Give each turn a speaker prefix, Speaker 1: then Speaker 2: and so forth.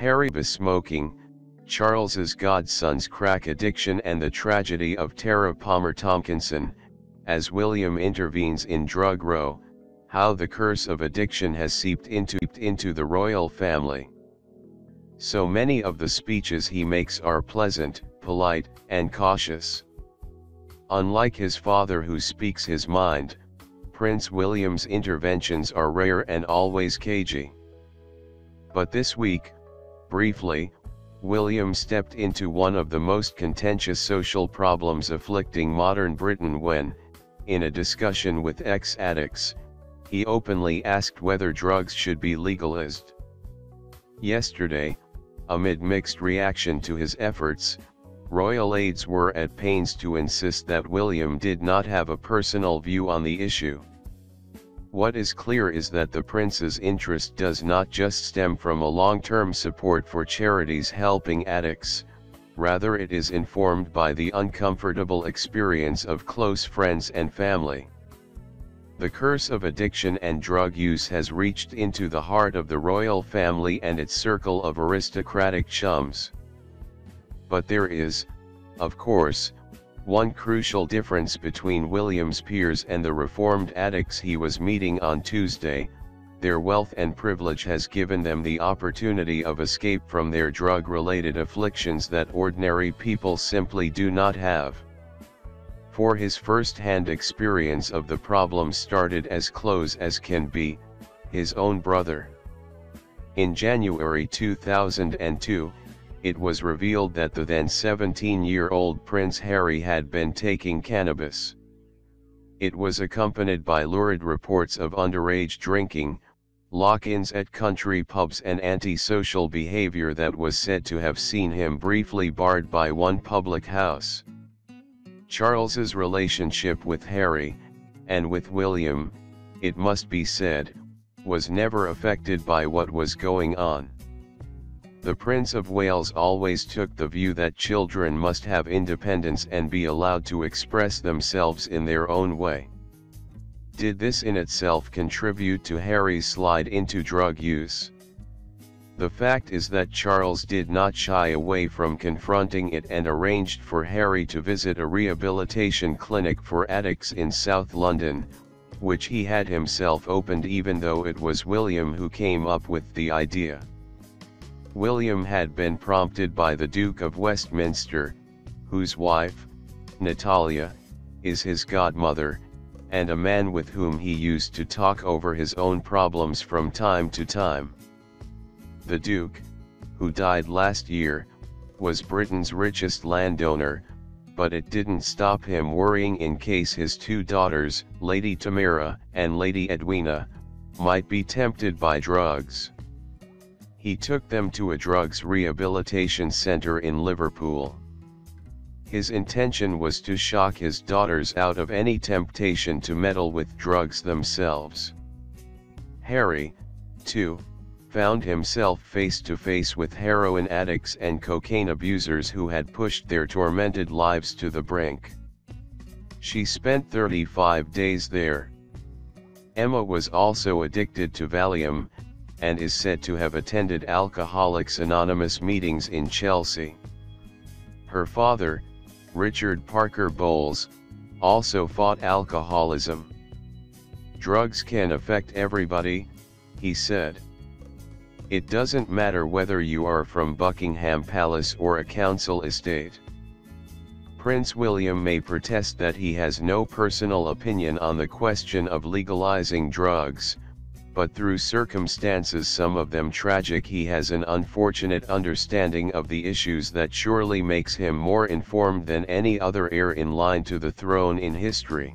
Speaker 1: Harry smoking, Charles's godson's crack addiction and the tragedy of Tara Palmer-Tomkinson, as William intervenes in Drug Row, how the curse of addiction has seeped into the royal family. So many of the speeches he makes are pleasant, polite, and cautious. Unlike his father who speaks his mind, Prince William's interventions are rare and always cagey. But this week, briefly, William stepped into one of the most contentious social problems afflicting modern Britain when, in a discussion with ex-addicts, he openly asked whether drugs should be legalized. Yesterday, amid mixed reaction to his efforts, royal aides were at pains to insist that William did not have a personal view on the issue. What is clear is that the prince's interest does not just stem from a long-term support for charities helping addicts, rather it is informed by the uncomfortable experience of close friends and family. The curse of addiction and drug use has reached into the heart of the royal family and its circle of aristocratic chums. But there is, of course, one crucial difference between William's peers and the reformed addicts he was meeting on Tuesday: their wealth and privilege has given them the opportunity of escape from their drug-related afflictions that ordinary people simply do not have. For his first-hand experience of the problem started as close as can be, his own brother. In January 2002, it was revealed that the then 17-year-old Prince Harry had been taking cannabis. It was accompanied by lurid reports of underage drinking, lock-ins at country pubs and antisocial behavior that was said to have seen him briefly barred by one public house. Charles's relationship with Harry, and with William, it must be said, was never affected by what was going on. The Prince of Wales always took the view that children must have independence and be allowed to express themselves in their own way. Did this in itself contribute to Harry's slide into drug use? The fact is that Charles did not shy away from confronting it and arranged for Harry to visit a rehabilitation clinic for addicts in South London, which he had himself opened even though it was William who came up with the idea. William had been prompted by the Duke of Westminster, whose wife, Natalia, is his godmother, and a man with whom he used to talk over his own problems from time to time. The Duke, who died last year, was Britain's richest landowner, but it didn't stop him worrying in case his two daughters, Lady Tamara and Lady Edwina, might be tempted by drugs. He took them to a drugs rehabilitation center in Liverpool. His intention was to shock his daughters out of any temptation to meddle with drugs themselves. Harry, too, found himself face to face with heroin addicts and cocaine abusers who had pushed their tormented lives to the brink. She spent 35 days there. Emma was also addicted to Valium, and is said to have attended Alcoholics Anonymous meetings in Chelsea. Her father, Richard Parker Bowles, also fought alcoholism. "Drugs can affect everybody," he said. "It doesn't matter whether you are from Buckingham Palace or a council estate." Prince William may protest that he has no personal opinion on the question of legalizing drugs, but through circumstances some of them tragic he has an unfortunate understanding of the issues that surely makes him more informed than any other heir in line to the throne in history.